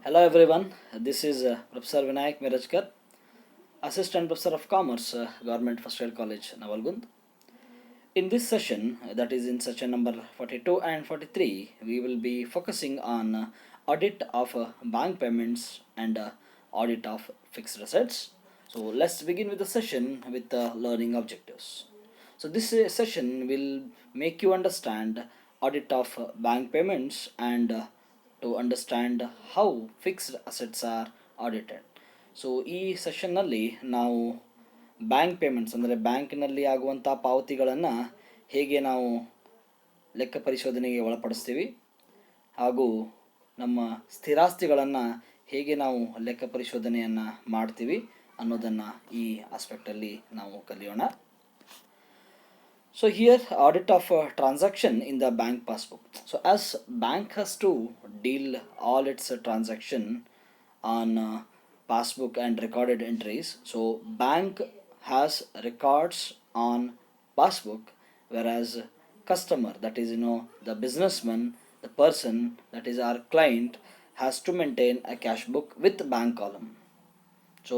Hello everyone, this is Professor Vinayak Mirajkar, Assistant Professor of Commerce, Government First Aid College, Navalgund. In this session, that is in session number 42 and 43, we will be focusing on audit of bank payments and audit of fixed assets. So let's begin with the session with the learning objectives. So this session will make you understand audit of bank payments and to understand how fixed assets are audited. So ಈ ಸೆಷನ್ನಲ್ಲಿ ನಾವು bank payments ಅಂದರೆ ಬ್ಯಾಂಕಿನಲ್ಲಿ ಆಗುವಂಥ ಪಾವತಿಗಳನ್ನು ಹೇಗೆ ನಾವು ಲೆಕ್ಕ ಪರಿಶೋಧನೆಗೆ ಒಳಪಡಿಸ್ತೀವಿ ಹಾಗೂ ನಮ್ಮ ಸ್ಥಿರಾಸ್ತಿಗಳನ್ನು ಹೇಗೆ ನಾವು ಲೆಕ್ಕ ಪರಿಶೋಧನೆಯನ್ನು ಮಾಡ್ತೀವಿ ಅನ್ನೋದನ್ನು ಈ ಆಸ್ಪೆಕ್ಟಲ್ಲಿ ನಾವು ಕಲಿಯೋಣ. So here audit of transaction in the bank passbook. So as bank has to deal all its transaction on passbook and recorded entries. So bank has records on passbook, whereas customer, that is the businessman, the person, that is our client, has to maintain a cash book with bank column. So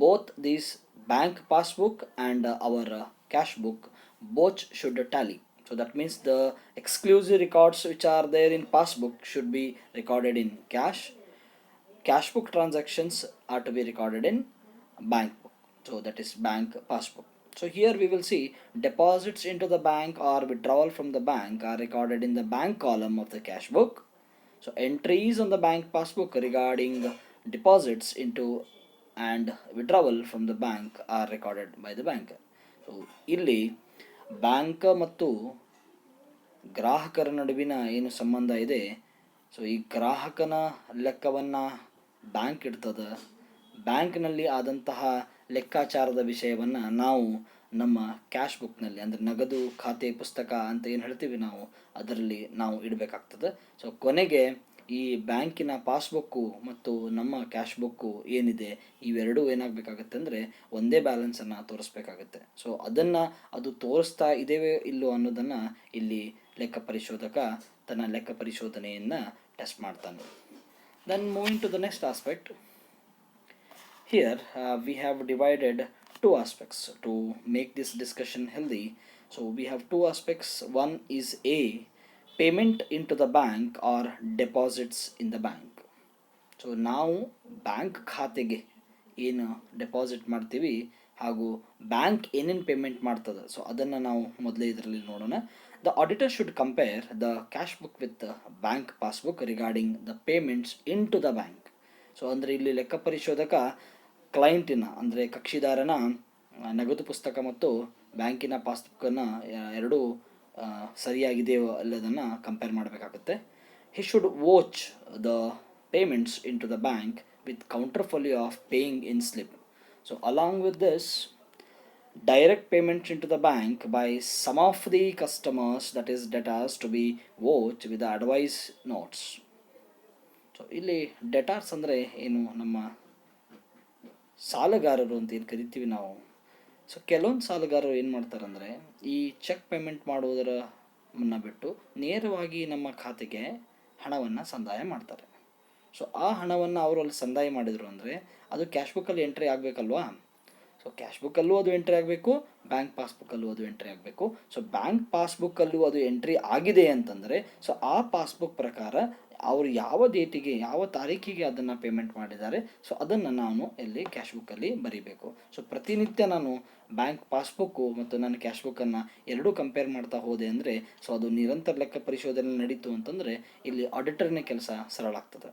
both these bank passbook and our cash book both should tally. So that means the exclusive records which are there in passbook should be recorded in cash. Cash book transactions are to be recorded in bank book. So that is bank passbook. So here we will see deposits into the bank or withdrawal from the bank are recorded in the bank column of the cash book. So entries on the bank passbook regarding deposits into and withdrawal from the bank are recorded by the banker. So ಇಲ್ಲಿ bank ಮತ್ತು ಗ್ರಾಹಕರ ನಡುವಿನ ಏನು ಸಂಬಂಧ ಇದೆ, so ಈ ಗ್ರಾಹಕನ ಲೆಕ್ಕವನ್ನು ಬ್ಯಾಂಕ್ ಇಡ್ತದೆ. ಬ್ಯಾಂಕ್ನಲ್ಲಿ ಆದಂತಹ ಲೆಕ್ಕಾಚಾರದ ವಿಷಯವನ್ನು ನಾವು ನಮ್ಮ ಕ್ಯಾಶ್ ಬುಕ್ನಲ್ಲಿ ಅಂದರೆ ನಗದು ಖಾತೆ ಪುಸ್ತಕ ಅಂತ ಏನು ಹೇಳ್ತೀವಿ ನಾವು ಅದರಲ್ಲಿ ನಾವು ಇಡಬೇಕಾಗ್ತದೆ. ಸೊ ಕೊನೆಗೆ ಈ ಬ್ಯಾಂಕಿನ ಪಾಸ್ಬುಕ್ಕು ಮತ್ತು ನಮ್ಮ ಕ್ಯಾಶ್ ಬುಕ್ಕು ಏನಿದೆ ಇವೆರಡೂ ಏನಾಗಬೇಕಾಗತ್ತೆ ಅಂದರೆ ಒಂದೇ ಬ್ಯಾಲೆನ್ಸನ್ನು ತೋರಿಸ್ಬೇಕಾಗತ್ತೆ. ಸೊ ಅದು ತೋರಿಸ್ತಾ ಇದ್ದೇವೆ ಇಲ್ಲೋ ಅನ್ನೋದನ್ನು ಇಲ್ಲಿ ಲೆಕ್ಕ ಪರಿಶೋಧಕ ತನ್ನ ಲೆಕ್ಕ ಪರಿಶೋಧನೆಯನ್ನು ಟೆಸ್ಟ್ ಮಾಡ್ತಾನೆ. Then moving to the next aspect. Here we have divided two aspects to make this discussion healthy. So we have two aspects. One is A, payment into the bank or deposits in the bank. So ನಾವು bank ಖಾತೆಗೆ ಏನು deposit ಮಾಡ್ತೀವಿ ಹಾಗೂ bank ಏನೇನು payment ಮಾಡ್ತದೆ so ಅದನ್ನು ನಾವು ಮೊದಲೇ ಇದರಲ್ಲಿ ನೋಡೋಣ. The auditor should compare the cash book with bank passbook regarding the payments into the bank. So ಅಂದರೆ ಇಲ್ಲಿ ಲೆಕ್ಕ ಪರಿಶೋಧಕ ಕ್ಲೈಂಟಿನ ಅಂದರೆ ಕಕ್ಷಿದಾರನ ನಗದು ಪುಸ್ತಕ ಮತ್ತು ಬ್ಯಾಂಕಿನ ಪಾಸ್ಬುಕ್ಕನ್ನು ಎರಡೂ ಸರಿಯಾಗಿದೆಯೋ ಅಲ್ಲದನ್ನು ಕಂಪೇರ್ ಮಾಡಬೇಕಾಗುತ್ತೆ. He should watch the payments into the bank with counterfoil of paying in slip. So along with this direct payments into the bank by some of the customers, that is debtors, to be watched with the advice notes. So ಇಲ್ಲಿ ಡೆಟಾರ್ಸ್ ಅಂದರೆ ಏನು, ನಮ್ಮ ಸಾಲಗಾರರು ಅಂತ ಏನು ಕರಿತೀವಿ ನಾವು. So ಕೆಲವೊಂದು ಸಾಲಗಾರರು ಏನು ಮಾಡ್ತಾರೆ ಅಂದರೆ ಈ ಚೆಕ್ ಪೇಮೆಂಟ್ ಮಾಡುವುದರ ಮುನ್ನ ಬಿಟ್ಟು ನೇರವಾಗಿ ನಮ್ಮ ಖಾತೆಗೆ ಹಣವನ್ನು ಸಂದಾಯ ಮಾಡ್ತಾರೆ. ಸೊ ಆ ಹಣವನ್ನು ಅವರು ಅಲ್ಲಿ ಸಂದಾಯ ಮಾಡಿದರು ಅಂದರೆ ಅದು ಕ್ಯಾಶ್ ಬುಕ್ಕಲ್ಲಿ ಎಂಟ್ರಿ ಆಗಬೇಕಲ್ವಾ. ಸೊ ಕ್ಯಾಶ್ ಬುಕ್ಕಲ್ಲೂ ಅದು ಎಂಟ್ರಿ ಆಗಬೇಕು, ಬ್ಯಾಂಕ್ ಪಾಸ್ಬುಕ್ಕಲ್ಲೂ ಅದು ಎಂಟ್ರಿ ಆಗಬೇಕು. ಸೊ ಬ್ಯಾಂಕ್ ಪಾಸ್ಬುಕ್ಕಲ್ಲೂ ಅದು ಎಂಟ್ರಿ ಆಗಿದೆ ಅಂತಂದರೆ ಸೊ ಆ ಪಾಸ್ಬುಕ್ ಪ್ರಕಾರ ಅವರು ಯಾವ ಡೇಟಿಗೆ ಯಾವ ತಾರೀಕಿಗೆ ಅದನ್ನು ಪೇಮೆಂಟ್ ಮಾಡಿದ್ದಾರೆ ಸೊ ಅದನ್ನು ನಾನು ಇಲ್ಲಿ ಕ್ಯಾಶ್ ಬುಕ್ಕಲ್ಲಿ ಬರೀಬೇಕು. ಸೊ ಪ್ರತಿನಿತ್ಯ ನಾನು ಬ್ಯಾಂಕ್ ಪಾಸ್ಬುಕ್ಕು ಮತ್ತು ನನ್ನ ಕ್ಯಾಶ್ ಬುಕ್ಕನ್ನು ಎರಡೂ ಕಂಪೇರ್ ಮಾಡ್ತಾ ಹೋದೆ ಅಂದರೆ ಸೊ ಅದು ನಿರಂತರ ಲೆಕ್ಕ ಪರಿಶೋಧನೆ ನಡೀತು ಅಂತಂದರೆ ಇಲ್ಲಿ ಆಡಿಟರ್ನೇ ಕೆಲಸ ಸರಳ ಆಗ್ತದೆ.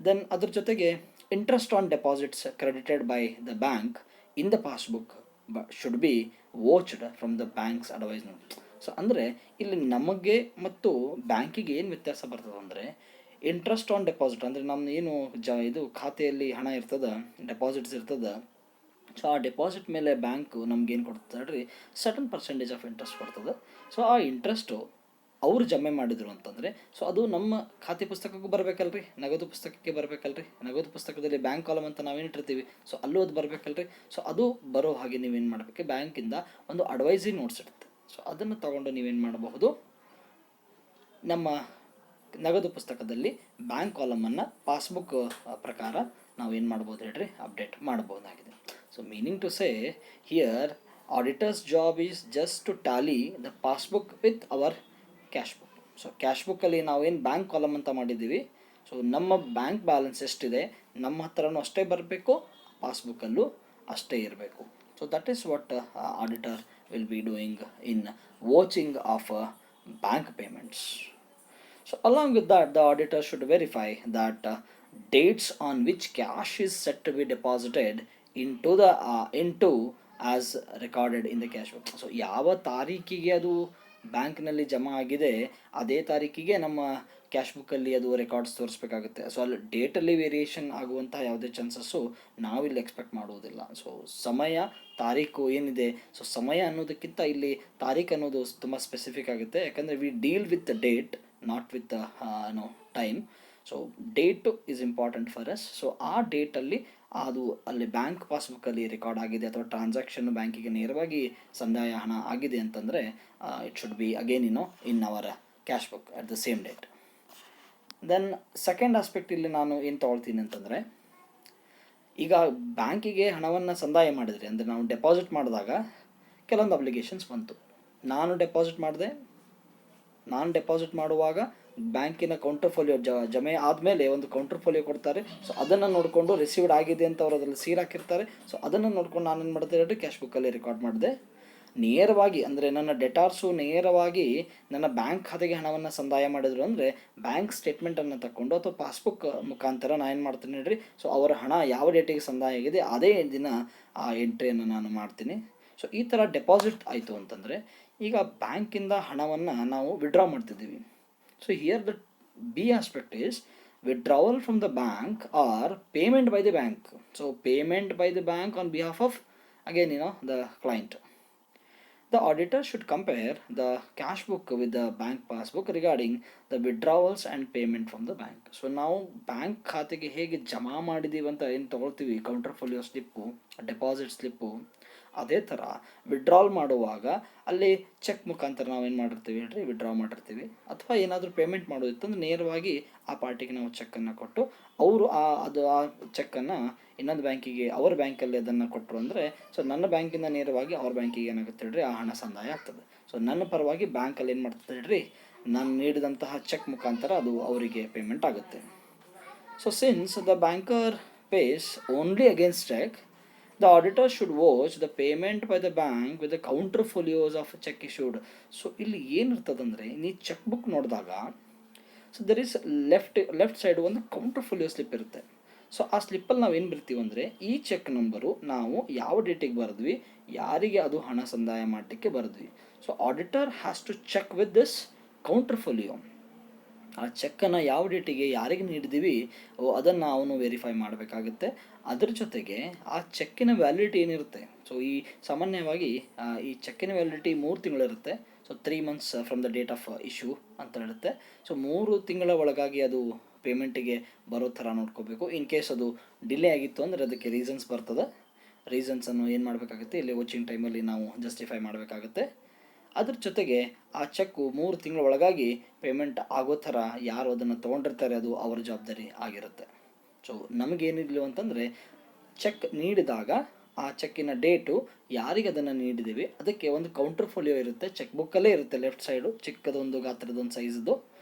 ದೆನ್ ಅದ್ರ ಜೊತೆಗೆ interest on deposits credited by the bank in the passbook should be watched from the bank's advice note. So ಅಂದರೆ ಇಲ್ಲಿ ನಮಗೆ ಮತ್ತು ಬ್ಯಾಂಕಿಗೆ ಏನು ವ್ಯತ್ಯಾಸ ಬರ್ತದೆ ಅಂದರೆ ಇಂಟ್ರೆಸ್ಟ್ ಆನ್ ಡೆಪಾಸಿಟ್ ಅಂದರೆ ನಮ್ಮ ಏನು ಇದು ಖಾತೆಯಲ್ಲಿ ಹಣ ಇರ್ತದೆ, ಡೆಪಾಸಿಟ್ಸ್ ಇರ್ತದೆ. ಸೊ ಆ ಡೆಪಾಸಿಟ್ ಮೇಲೆ ಬ್ಯಾಂಕು ನಮ್ಗೇನು ಕೊಡ್ತದೆ ಹೇಳ್ರಿ, ಸರ್ಟನ್ ಪರ್ಸೆಂಟೇಜ್ ಆಫ್ ಇಂಟ್ರೆಸ್ಟ್ ಕೊಡ್ತದೆ. ಸೊ ಆ ಇಂಟ್ರೆಸ್ಟು ಅವರು ಜಮೆ ಮಾಡಿದರು ಅಂತಂದರೆ ಸೊ ಅದು ನಮ್ಮ ಖಾತೆ ಪುಸ್ತಕಕ್ಕೂ ಬರಬೇಕಲ್ರಿ, ನಗದು ಪುಸ್ತಕಕ್ಕೆ ಬರಬೇಕಲ್ರಿ. ನಗದು ಪುಸ್ತಕದಲ್ಲಿ ಬ್ಯಾಂಕ್ ಕಾಲಮ್ ಅಂತ ನಾವೇನು ಇಟ್ಟಿರ್ತೀವಿ ಸೊ ಅಲ್ಲೂ ಅದು ಬರಬೇಕಲ್ರಿ. ಸೊ ಅದು ಬರೋ ಹಾಗೆ ನೀವೇನು ಮಾಡಬೇಕು, ಬ್ಯಾಂಕಿಂದ ಒಂದು ಅಡ್ವೈಸಿ ನೋಟ್ಸ್ ಇರುತ್ತೆ. ಸೊ ಅದನ್ನು ತಗೊಂಡು ನೀವೇನು ಮಾಡಬಹುದು, ನಮ್ಮ ನಗದು ಪುಸ್ತಕದಲ್ಲಿ ಬ್ಯಾಂಕ್ ಕಾಲಮನ್ನು ಪಾಸ್ಬುಕ್ ಪ್ರಕಾರ ನಾವು ಏನು ಮಾಡ್ಬೋದು ಹೇಳ್ರಿ, ಅಪ್ಡೇಟ್ ಮಾಡ್ಬೋದಾಗಿದೆ. So meaning to say here auditors job is just to tally the passbook with our cash book. So cash ಬುಕ್ಕಲ್ಲಿ ನಾವೇನು ಬ್ಯಾಂಕ್ ಕಾಲಮ್ ಅಂತ ಮಾಡಿದ್ದೀವಿ, ಸೊ ನಮ್ಮ ಬ್ಯಾಂಕ್ ಬ್ಯಾಲೆನ್ಸ್ ಎಷ್ಟಿದೆ ನಮ್ಮ ಹತ್ರನೂ ಅಷ್ಟೇ ಬರಬೇಕು, ಪಾಸ್ಬುಕ್ಕಲ್ಲೂ ಅಷ್ಟೇ ಇರಬೇಕು. So that is what auditor will be doing in watching of bank payments. So along with that, the auditor should verify that dates on which cash is set to be deposited into as recorded in the cash book. So ಯಾವ ತಾರೀಕಿಗೆ ಅದು ಬ್ಯಾಂಕ್ನಲ್ಲಿ ಜಮಾ ಆಗಿದೆ ಅದೇ ತಾರೀಕಿಗೆ ನಮ್ಮ cash ಬುಕ್ಕಲ್ಲಿ ಅದು ರೆಕಾರ್ಡ್ಸ್ ತೋರಿಸ್ಬೇಕಾಗುತ್ತೆ. ಸೊ ಅಲ್ಲಿ ಡೇಟಲ್ಲಿ ವೇರಿಯೇಷನ್ ಆಗುವಂತಹ ಯಾವುದೇ ಚಾನ್ಸಸ್ಸು ನಾವಿಲ್ಲಿ ಎಕ್ಸ್ಪೆಕ್ಟ್ ಮಾಡುವುದಿಲ್ಲ. ಸೊ ಸಮಯ ತಾರೀಕು ಏನಿದೆ, ಸೊ ಸಮಯ ಅನ್ನೋದಕ್ಕಿಂತ ಇಲ್ಲಿ ತಾರೀಕು ಅನ್ನೋದು ತುಂಬ ಸ್ಪೆಸಿಫಿಕ್ ಆಗುತ್ತೆ. ಯಾಕಂದರೆ V deal with date, not with time. So date is important for us. So ಆ ಡೇಟಲ್ಲಿ ಅದು ಅಲ್ಲಿ ಬ್ಯಾಂಕ್ ಪಾಸ್ಬುಕ್ಕಲ್ಲಿ ರೆಕಾರ್ಡ್ ಆಗಿದೆ ಅಥವಾ ಟ್ರಾನ್ಸಾಕ್ಷನ್ ಬ್ಯಾಂಕಿಗೆ ನೇರವಾಗಿ ಸಂದಾಯ ಹಣ ಆಗಿದೆ ಅಂತಂದರೆ it should be again in our cash book at the same date. Then second aspect ಇಲ್ಲಿ ನಾನು ಏನು ತೊಗೊಳ್ತೀನಿ ಅಂತಂದರೆ, ಈಗ ಬ್ಯಾಂಕಿಗೆ ಹಣವನ್ನು ಸಂದಾಯ ಮಾಡಿದ್ರಿ ಅಂದರೆ ನಾವು ಡೆಪಾಸಿಟ್ ಮಾಡಿದಾಗ ಕೆಲವೊಂದು ಅಬ್ಲಿಗೇಷನ್ಸ್ ಬಂತು. ನಾನು ಡೆಪಾಸಿಟ್ ಮಾಡುವಾಗ ಬ್ಯಾಂಕಿನ ಕೌಂಟರ್ ಫೋಲಿಯೋ ಜಮೆ ಆದಮೇಲೆ ಒಂದು ಕೌಂಟರ್ ಫೋಲಿಯೋ ಕೊಡ್ತಾರೆ. ಸೊ ಅದನ್ನು ನೋಡಿಕೊಂಡು ರಿಸೀವ್ಡ್ ಆಗಿದೆ ಅಂತ ಅವರು ಅದರಲ್ಲಿ ಸೀಲ್ ಹಾಕಿರ್ತಾರೆ. ಸೊ ಅದನ್ನು ನೋಡ್ಕೊಂಡು ನಾನು ಏನು ಮಾಡ್ತೀನಿ ಹೇಳಿ, ಕ್ಯಾಶ್ ಬುಕ್ಕಲ್ಲಿ ರೆಕಾರ್ಡ್ ಮಾಡಿದೆ. ನೇರವಾಗಿ ಅಂದರೆ ನನ್ನ ಡೆಟಾರ್ಸು ನೇರವಾಗಿ ನನ್ನ ಬ್ಯಾಂಕ್ ಖಾತೆಗೆ ಹಣವನ್ನು ಸಂದಾಯ ಮಾಡಿದ್ರು ಅಂದರೆ ಬ್ಯಾಂಕ್ ಸ್ಟೇಟ್ಮೆಂಟನ್ನು ತಗೊಂಡು ಅಥವಾ ಪಾಸ್ಬುಕ್ ಮುಖಾಂತರ ನಾನು ಏನು ಮಾಡ್ತೀನಿ ಹೇಳ್ರಿ, ಸೊ ಅವರ ಹಣ ಯಾವ ಡೇಟಿಗೆ ಸಂದಾಯ ಆಗಿದೆ ಅದೇ ದಿನ ಆ ಎಂಟ್ರಿಯನ್ನು ನಾನು ಮಾಡ್ತೀನಿ. ಸೊ ಈ ಥರ ಡೆಪಾಸಿಟ್ ಆಯಿತು ಅಂತಂದರೆ ಈಗ ಬ್ಯಾಂಕಿಂದ ಹಣವನ್ನು ನಾವು ವಿಡ್ರಾ ಮಾಡ್ತಿದ್ದೀವಿ. So here the B aspect is withdrawal from the bank or payment by the bank. So payment by the bank on behalf of again the client. The auditor should compare the cash book with the bank passbook regarding the withdrawals and payment from the bank. So ನಾವು bank ಖಾತೆಗೆ ಹೇಗೆ ಜಮಾ ಮಾಡಿದ್ದೀವಿ ಅಂತ ಏನು ತೊಗೊಳ್ತೀವಿ, counter folio slip, deposit slip, ಅದೇ ಥರ ವಿಡ್ರಾಲ್ ಮಾಡುವಾಗ ಅಲ್ಲಿ ಚೆಕ್ ಮುಖಾಂತರ ನಾವೇನು ಮಾಡಿರ್ತೀವಿ ಹೇಳ್ರಿ, ವಿಡ್ರಾ ಮಾಡಿರ್ತೀವಿ. ಅಥವಾ ಏನಾದರೂ ಪೇಮೆಂಟ್ ಮಾಡೋದಿತ್ತಂದ್ರೆ ನೇರವಾಗಿ ಆ ಪಾರ್ಟಿಗೆ ನಾವು ಚೆಕ್ಕನ್ನು ಕೊಟ್ಟು ಅವರು ಆ ಚೆಕ್ಕನ್ನು ಇನ್ನೊಂದು ಬ್ಯಾಂಕಿಗೆ ಅವ್ರ ಬ್ಯಾಂಕಲ್ಲಿ ಅದನ್ನು ಕೊಟ್ಟರು ಅಂದರೆ, ಸೊ ನನ್ನ ಬ್ಯಾಂಕಿಂದ ನೇರವಾಗಿ ಅವ್ರ ಬ್ಯಾಂಕಿಗೆ ಏನಾಗುತ್ತೆ ಹೇಳ್ರಿ, ಆ ಹಣ ಸಂದಾಯ ಆಗ್ತದೆ. ಸೊ ನನ್ನ ಪರವಾಗಿ ಬ್ಯಾಂಕಲ್ಲಿ ಏನು ಮಾಡ್ತದೆ ಹೇಳ್ರಿ, ನಾನು ನೀಡಿದಂತಹ ಚೆಕ್ ಮುಖಾಂತರ ಅದು ಅವರಿಗೆ ಪೇಮೆಂಟ್ ಆಗುತ್ತೆ. So since the banker pays only against cheque, the auditor should watch the payment by the bank with the counter folios of a check issued. So ಇಲ್ಲಿ ಏನಿರ್ತದಂದರೆ, ನೀ ಚೆಕ್ ಬುಕ್ ನೋಡಿದಾಗ so there is left side ಒಂದು counter folio slip ಇರುತ್ತೆ. So ಆ ಸ್ಲಿಪ್ಪಲ್ಲಿ ನಾವು ಏನು ಬರ್ತೀವಿ ಅಂದರೆ, ಈ ಚೆಕ್ ನಂಬರು ನಾವು ಯಾವ ಡೇಟಿಗೆ ಬರೆದ್ವಿ, ಯಾರಿಗೆ ಅದು ಹಣ ಸಂದಾಯ ಮಾಡಲಿಕ್ಕೆ ಬರೆದ್ವಿ. So auditor has to check with this counterfoil. ಆ ಚೆಕ್ಕನ್ನು ಯಾವ ಡೇಟಿಗೆ ಯಾರಿಗೆ ನೀಡಿದ್ದೀವಿ ಅದನ್ನು ಅವನು ವೆರಿಫೈ ಮಾಡಬೇಕಾಗುತ್ತೆ. ಅದರ ಜೊತೆಗೆ ಆ ಚೆಕ್ಕಿನ ವ್ಯಾಲಿಡಿಟಿ ಏನಿರುತ್ತೆ, ಸೊ ಈ ಸಾಮಾನ್ಯವಾಗಿ ಈ ಚೆಕ್ಕಿನ ವ್ಯಾಲಿಡಿಟಿ 3 ತಿಂಗಳಿರುತ್ತೆ. So 3 months from the date of issue ಅಂತ ಇರುತ್ತೆ. ಸೊ 3 ತಿಂಗಳ ಒಳಗಾಗಿ ಅದು ಪೇಮೆಂಟಿಗೆ ಬರೋ ಥರ ನೋಡ್ಕೋಬೇಕು. ಇನ್ ಕೇಸ್ ಅದು ಡಿಲೇ ಆಗಿತ್ತು ಅಂದರೆ ಅದಕ್ಕೆ ರೀಸನ್ಸ್ ಬರ್ತದೆ. ರೀಸನ್ಸನ್ನು ಏನು ಮಾಡಬೇಕಾಗುತ್ತೆ, ಇಲ್ಲಿ ವಾಚಿಂಗ್ ಟೈಮಲ್ಲಿ ನಾವು ಜಸ್ಟಿಫೈ ಮಾಡಬೇಕಾಗುತ್ತೆ. ಅದ್ರ ಜೊತೆಗೆ ಆ ಚೆಕ್ಕು 3 ತಿಂಗಳ ಒಳಗಾಗಿ ಪೇಮೆಂಟ್ ಆಗೋ ಥರ ಯಾರು ಅದನ್ನು ತೊಗೊಂಡಿರ್ತಾರೆ ಅದು ಅವರ ಜವಾಬ್ದಾರಿ ಆಗಿರುತ್ತೆ. ಸೊ ನಮಗೇನಿಲ್ಲ ಅಂತಂದರೆ, ಚೆಕ್ ನೀಡಿದಾಗ ಆ ಚೆಕ್ಕಿನ ಡೇಟು ಯಾರಿಗೆ ಅದನ್ನು ನೀಡಿದ್ದೀವಿ ಅದಕ್ಕೆ ಒಂದು ಕೌಂಟರ್ ಫೋಲಿಯೋ ಇರುತ್ತೆ, ಚೆಕ್ ಬುಕ್ಕಲ್ಲೇ ಇರುತ್ತೆ ಲೆಫ್ಟ್ ಸೈಡು, ಚಿಕ್ಕದೊಂದು ಗಾತ್ರದೊಂದು ಸೈಜ್ದು.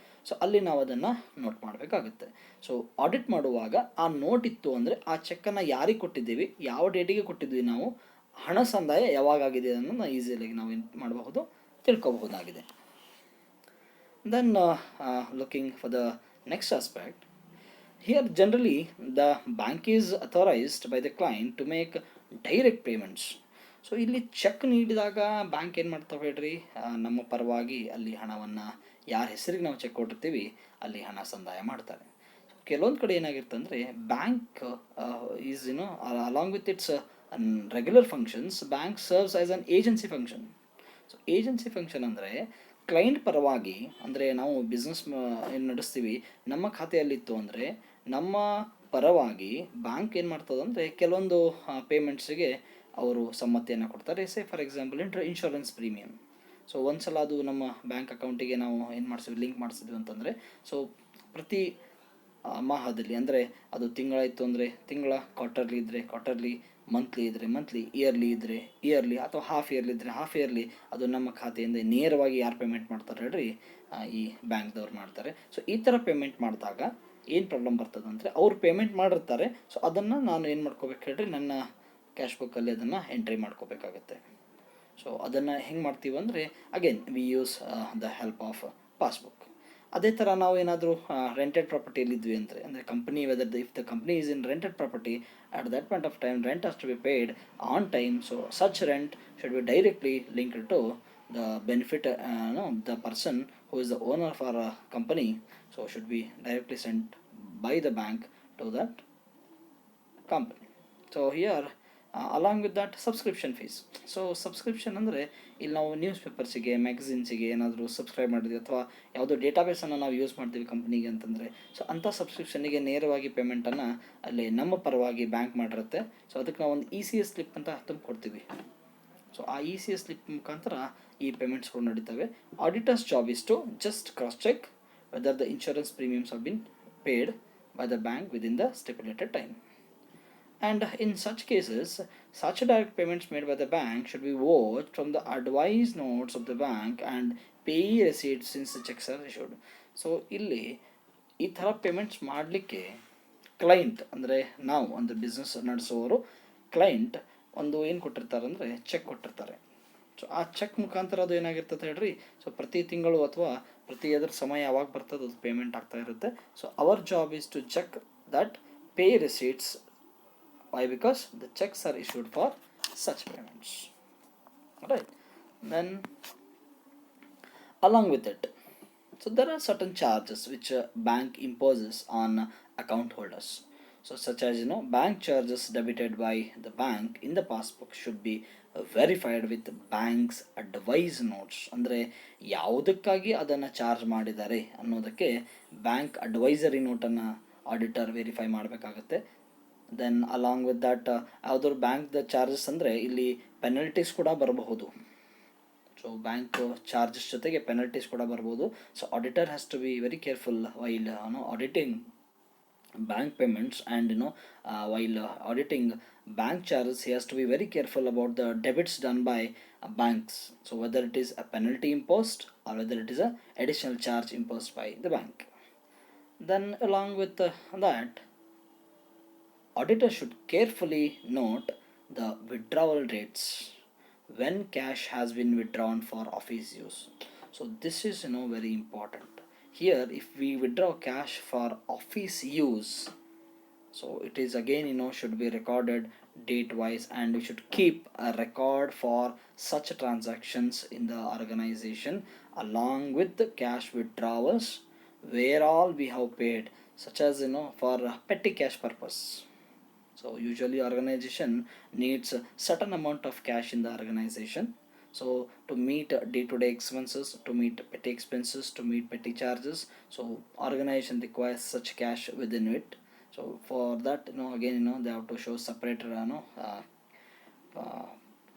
ಸೊ ಅಲ್ಲಿ ನಾವು ಅದನ್ನು ನೋಟ್ ಮಾಡಬೇಕಾಗುತ್ತೆ. ಸೊ ಆಡಿಟ್ ಮಾಡುವಾಗ ಆ ನೋಟ್ ಇತ್ತು ಅಂದರೆ ಆ ಚೆಕ್ಕನ್ನು ಯಾರಿಗೆ ಕೊಟ್ಟಿದ್ದೀವಿ, ಯಾವ ಡೇಟಿಗೆ ಕೊಟ್ಟಿದ್ವಿ, ನಾವು ಹಣ ಸಂದಾಯ ಯಾವಾಗಾಗಿದೆ ಅನ್ನೋದು ನಾವು ಈಸಿಯಾಗಿ ನಾವು ಏನು ಮಾಡಬಹುದು, ತಿಳ್ಕೊಬಹುದಾಗಿದೆ. Then looking for the next aspect, here generally the bank is authorised by the client to make direct payments. So ಇಲ್ಲಿ ಚೆಕ್ ನೀಡಿದಾಗ ಬ್ಯಾಂಕ್ ಏನು ಮಾಡ್ತಾವೆ ಹೇಳ್ರಿ, ನಮ್ಮ ಪರವಾಗಿ ಅಲ್ಲಿ ಹಣವನ್ನು ಯಾರ ಹೆಸರಿಗೆ ನಾವು ಚೆಕ್ ಕೊಟ್ಟಿರ್ತೀವಿ ಅಲ್ಲಿ ಹಣ ಸಂದಾಯ ಮಾಡ್ತಾರೆ. ಸೊ ಕೆಲವೊಂದು ಕಡೆ ಏನಾಗಿರುತ್ತೆ ಅಂದರೆ, bank is along with its regular functions, bank serves as an agency function. So agency function ಅಂದರೆ ಕ್ಲೈಂಟ್ ಪರವಾಗಿ, ಅಂದರೆ ನಾವು ಬಿಸ್ನೆಸ್ ಏನು ನಡೆಸ್ತೀವಿ ನಮ್ಮ ಖಾತೆಯಲ್ಲಿತ್ತು ಅಂದರೆ ನಮ್ಮ ಪರವಾಗಿ ಬ್ಯಾಂಕ್ ಏನು ಮಾಡ್ತದೆ ಅಂದರೆ ಕೆಲವೊಂದು ಪೇಮೆಂಟ್ಸಿಗೆ ಅವರು ಸಮ್ಮತಿಯನ್ನು ಕೊಡ್ತಾರೆ. Say for example insurance premium. So ಒಂದ್ಸಲ ಅದು ನಮ್ಮ ಬ್ಯಾಂಕ್ ಅಕೌಂಟಿಗೆ ನಾವು ಏನು ಮಾಡಿಸಿದ್ವಿ, ಲಿಂಕ್ ಮಾಡಿಸಿದ್ವಿ ಅಂತಂದರೆ, ಸೊ ಪ್ರತಿ ಮಾಹದಲ್ಲಿ, ಅಂದರೆ ಅದು ತಿಂಗಳಾಯಿತು ಅಂದರೆ ತಿಂಗಳ, ಕ್ವಾರ್ಟರ್ಲಿ ಇದ್ದರೆ ಕ್ವಾರ್ಟರ್ಲಿ, ಮಂತ್ಲಿ ಇದ್ದರೆ ಮಂತ್ಲಿ, ಇಯರ್ಲಿ ಇದ್ದರೆ ಇಯರ್ಲಿ, ಅಥವಾ ಹಾಫ್ ಇಯರ್ಲಿ ಇದ್ದರೆ ಹಾಫ್ ಇಯರ್ಲಿ ಅದು ನಮ್ಮ ಖಾತೆಯಿಂದ ನೇರವಾಗಿ ಯಾರು ಪೇಮೆಂಟ್ ಮಾಡ್ತಾರೆ ಹೇಳ್ರಿ, ಈ ಬ್ಯಾಂಕ್ದವ್ರು ಮಾಡ್ತಾರೆ. ಸೊ ಈ ಥರ ಪೇಮೆಂಟ್ ಮಾಡಿದಾಗ ಏನು ಪ್ರಾಬ್ಲಮ್ ಬರ್ತದೆ ಅಂದರೆ, ಅವ್ರು ಪೇಮೆಂಟ್ ಮಾಡಿರ್ತಾರೆ, ಸೊ ಅದನ್ನು ನಾನು ಏನು ಮಾಡ್ಕೋಬೇಕು ಹೇಳ್ರಿ, ನನ್ನ ಕ್ಯಾಶ್ ಬುಕ್ಕಲ್ಲಿ ಅದನ್ನು ಎಂಟ್ರಿ ಮಾಡ್ಕೋಬೇಕಾಗತ್ತೆ. ಸೊ ಅದನ್ನು ಹೆಂಗೆ ಮಾಡ್ತೀವಿ ಅಂದರೆ, again we use the help of passbook. ಅದೇ ಥರ ನಾವು ಏನಾದರೂ ರೆಂಟೆಡ್ ಪ್ರಾಪರ್ಟಿಯಲ್ಲಿದ್ವಿ ಅಂದರೆ company, weather if the company is in rented property, at that point of time rent has to be paid on time, so such rent should be directly linked to the benefit, the person who is the owner for a company, so should be directly sent by the bank to that company. So here along with that subscription fees. So subscription ಅಂದರೆ ಇಲ್ಲಿ ನಾವು news ಪೇಪರ್ಸಿಗೆ, ಮ್ಯಾಗಝಿನ್ಸಿಗೆ ಏನಾದರೂ subscribe ಮಾಡಿದ್ವಿ, ಅಥವಾ ಯಾವುದೋ ಡೇಟಾಬೇಸನ್ನು ನಾವು use ಮಾಡ್ತೀವಿ ಕಂಪ್ನಿಗೆ ಅಂತಂದರೆ, ಸೊ ಅಂಥ ಸಬ್ಸ್ಕ್ರಿಪ್ಷನಿಗೆ ನೇರವಾಗಿ ಪೇಮೆಂಟನ್ನು ಅಲ್ಲಿ ನಮ್ಮ ಪರವಾಗಿ ಬ್ಯಾಂಕ್ ಮಾಡಿರುತ್ತೆ. ಸೊ ಅದಕ್ಕೆ ನಾವು ಒಂದು ECS ಸ್ಲಿಪ್ ಅಂತ ತುಂಬಿಕೊಡ್ತೀವಿ. ಸೊ ಆ ECS ಸ್ಲಿಪ್ ಮುಖಾಂತರ ಈ ಪೇಮೆಂಟ್ಸ್ಗಳು ನಡೀತವೆ. Auditors job is to just cross check whether the insurance premiums have been paid by the bank within the stipulated time. And in such cases, such direct payments made by the bank should be void from the advice notes of the bank and payee receipts since the checks are issued. So ಇಲ್ಲಿ ಈ ಥರ payments ಮಾಡಲಿಕ್ಕೆ client, ಅಂದರೆ ನಾವು ಒಂದು business ನಡೆಸೋರು, client ಒಂದು ಏನು ಕೊಟ್ಟಿರ್ತಾರೆ ಅಂದರೆ ಚೆಕ್ ಕೊಟ್ಟಿರ್ತಾರೆ. ಸೊ ಆ ಚೆಕ್ ಮುಖಾಂತರ ಅದು ಏನಾಗಿರ್ತದೆ ಹೇಳ್ರಿ, ಸೊ ಪ್ರತಿ ತಿಂಗಳು ಅಥವಾ ಪ್ರತಿ ಅದರ ಸಮಯ ಯಾವಾಗ ಬರ್ತದೆ ಅದು ಪೇಮೆಂಟ್ ಆಗ್ತಾ ಇರುತ್ತೆ. So our job is to check that pay receipts. Why? Because the checks are issued for such payments. Right. Then along with it, so there are certain charges which bank imposes on account holders. So such as bank charges debited by the bank in the passbook should be verified with bank's advice notes. ಅಂದರೆ ಯಾವುದಕ್ಕಾಗಿ ಅದನ್ನು charge ಮಾಡಿದ್ದಾರೆ ಅನ್ನೋದಕ್ಕೆ bank advisory ನೋಟನ್ನು auditor verify ಮಾಡಬೇಕಾಗತ್ತೆ. Then along with that ಯಾವ್ದಾದ್ರು ಬ್ಯಾಂಕ್ದ charges ಅಂದರೆ ಇಲ್ಲಿ ಪೆನಲ್ಟೀಸ್ ಕೂಡ ಬರಬಹುದು. ಸೊ ಬ್ಯಾಂಕ್ ಚಾರ್ಜಸ್ ಜೊತೆಗೆ ಪೆನಲ್ಟೀಸ್ ಕೂಡ ಬರ್ಬೋದು. So auditor has to be very careful while auditing bank payments, and while auditing bank charges, he has to be very careful about the debits done by banks. So whether it is a penalty imposed or whether it is a additional charge imposed by the bank. Then along with that, auditor should carefully note the withdrawal dates when cash has been withdrawn for office use. So this is very important. Here if we withdraw cash for office use, so it is again should be recorded date wise, and we should keep a record for such transactions in the organization along with the cash withdrawals where all we have paid, such as for petty cash purpose. So usually organization needs a certain amount of cash in the organization, so to meet day-to-day expenses, to meet petty expenses, to meet petty charges, so organization requires such cash within it. So for that again they have to show separate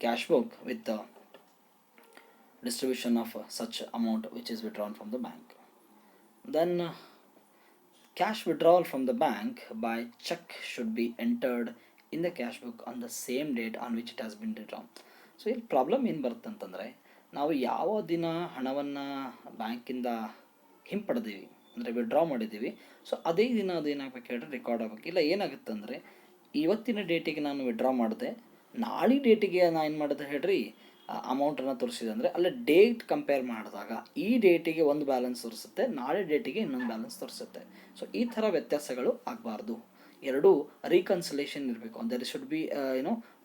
cash book with the distribution of such amount which is withdrawn from the bank. Then cash withdrawal from the bank by check should be entered in the cash book on the same date on which it has been withdrawn. So ಇಲ್ಲಿ problem ಏನು ಬರುತ್ತೆ ಅಂತಂದರೆ, ನಾವು ಯಾವ ದಿನ ಹಣವನ್ನು ಬ್ಯಾಂಕಿಂದ ಹಿಂಪಡೆದೀವಿ ಅಂದರೆ ವಿಡ್ರಾ ಮಾಡಿದ್ದೀವಿ, ಸೊ ಅದೇ ದಿನ ಅದು ಏನಾಗಬೇಕು ಹೇಳಿದ್ರೆ ರೆಕಾರ್ಡ್ ಆಗಬೇಕು. ಇಲ್ಲ ಏನಾಗುತ್ತೆ ಅಂದರೆ, ಇವತ್ತಿನ ಡೇಟಿಗೆ ನಾನು ವಿಡ್ರಾ ಮಾಡಿದೆ, ನಾಳೆ ಡೇಟಿಗೆ ನಾನು ಏನು ಮಾಡಿದೆ ಹೇಳ್ರಿ ಅಮೌಂಟನ್ನು ತೋರಿಸಿದೆ ಅಂದರೆ, ಅಲ್ಲೇ ಡೇಟ್ ಕಂಪೇರ್ ಮಾಡಿದಾಗ ಈ ಡೇಟಿಗೆ ಒಂದು ಬ್ಯಾಲೆನ್ಸ್ ತೋರಿಸುತ್ತೆ, ನಾಳೆ ಡೇಟಿಗೆ ಇನ್ನೊಂದು ಬ್ಯಾಲೆನ್ಸ್ ತೋರಿಸುತ್ತೆ. ಸೊ ಈ ಥರ ವ್ಯತ್ಯಾಸಗಳು ಆಗಬಾರ್ದು. ಎರಡೂ ರೀಕನ್ಸಿಲೇಷನ್ ಇರಬೇಕು. There should be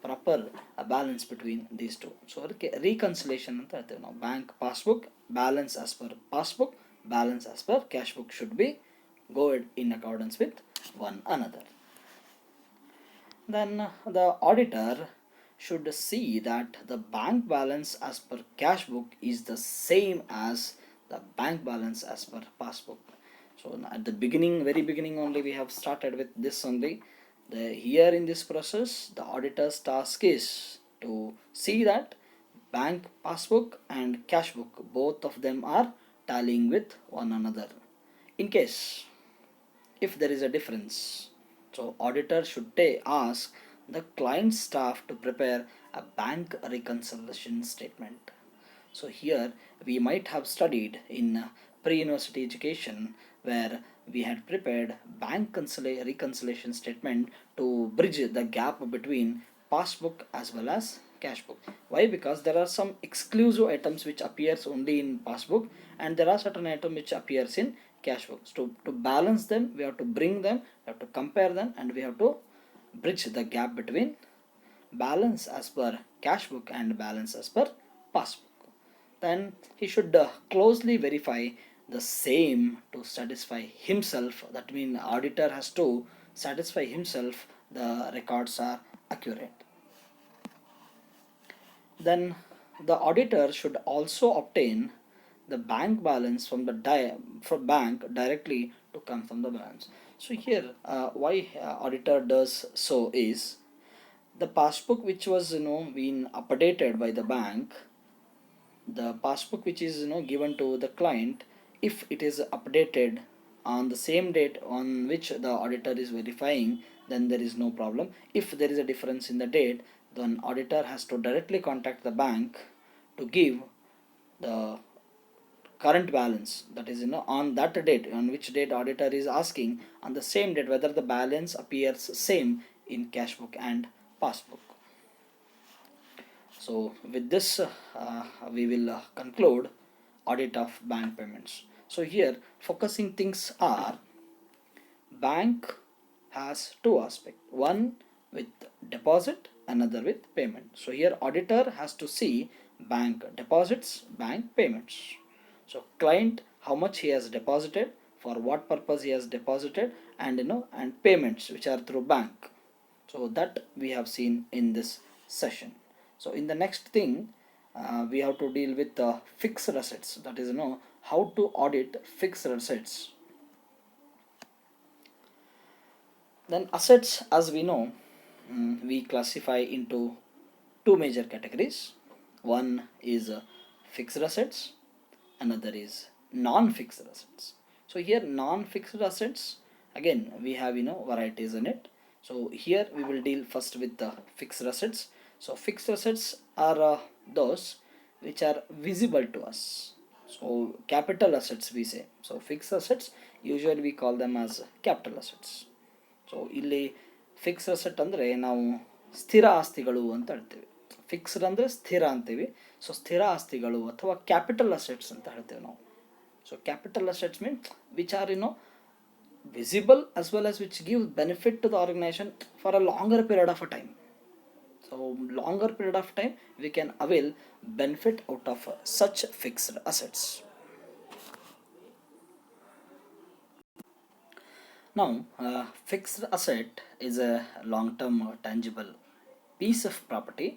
proper balance between these two. So ಅದಕ್ಕೆ ರೀಕನ್ಸಿಲೇಷನ್ ಅಂತ ಹೇಳ್ತೇವೆ ನಾವು. Bank passbook balance as per passbook, balance as per cash book should be go in accordance with one another. Then the auditor should see that the bank balance as per cash book is the same as the bank balance as per passbook. So at the beginning, very beginning only, we have started with this only. Here in this process, the auditor's task is to see that bank passbook and cashbook, both of them are tallying with one another. In case if there is a difference, so auditor should ask the client staff to prepare a bank reconciliation statement. So here we might have studied in pre-university education where we had prepared bank reconciliation statement to bridge the gap between passbook as well as cashbook. Why? Because there are some exclusive items which appears only in passbook and there are certain items which appears in cashbook. So to balance them, we have to bring them, we have to compare them, and we have to bridge the gap between balance as per cashbook and balance as per passbook. Then he should closely verify the same to satisfy himself. That means auditor has to satisfy himself the records are accurate. Then the auditor should also obtain the bank balance from the from bank directly to come from the balance. So here why auditor does so is the passbook which was been updated by the bank, the passbook which is given to the client, if it is updated on the same date on which the auditor is verifying, then there is no problem. If there is a difference in the date, then auditor has to directly contact the bank to give the current balance, that is on that date on which date auditor is asking, on the same date whether the balance appears same in cashbook and passbook. So with this we will conclude audit of bank payments. So here focusing things are, bank has two aspects, one with deposit, another with payment. So here auditor has to see bank deposits, bank payments. So client, how much he has deposited, for what purpose he has deposited, and and payments which are through bank. So that we have seen in this session. So in the next thing we have to deal with fixed assets, that is how to audit fixed assets. Then assets, as we know, we classify into two major categories. One is fixed assets, another is non-fixed assets. So here non-fixed assets, again we have varieties in it. So here we will deal first with the fixed assets. So fixed assets are those which are visible to us. So capital assets we say. So fixed assets usually we call them as capital assets. So ಇಲ್ಲಿ fix asset ಅಂದರೆ ನಾವು ಸ್ಥಿರ ಆಸ್ತಿಗಳು ಅಂತ ಹೇಳ್ತೀವಿ. Fixed ಅಂದರೆ ಸ್ಥಿರ ಅಂತೀವಿ. ಸೊ ಸ್ಥಿರ ಆಸ್ತಿಗಳು ಅಥವಾ ಕ್ಯಾಪಿಟಲ್ ಅಸೆಟ್ಸ್ ಅಂತ ಹೇಳ್ತೇವೆ ನಾವು. So capital assets mean which are visible as well as which give benefit to the organization for a longer period of a time. So longer period of time we can avail benefit out of such fixed assets. Now fixed asset is a long-term tangible piece of property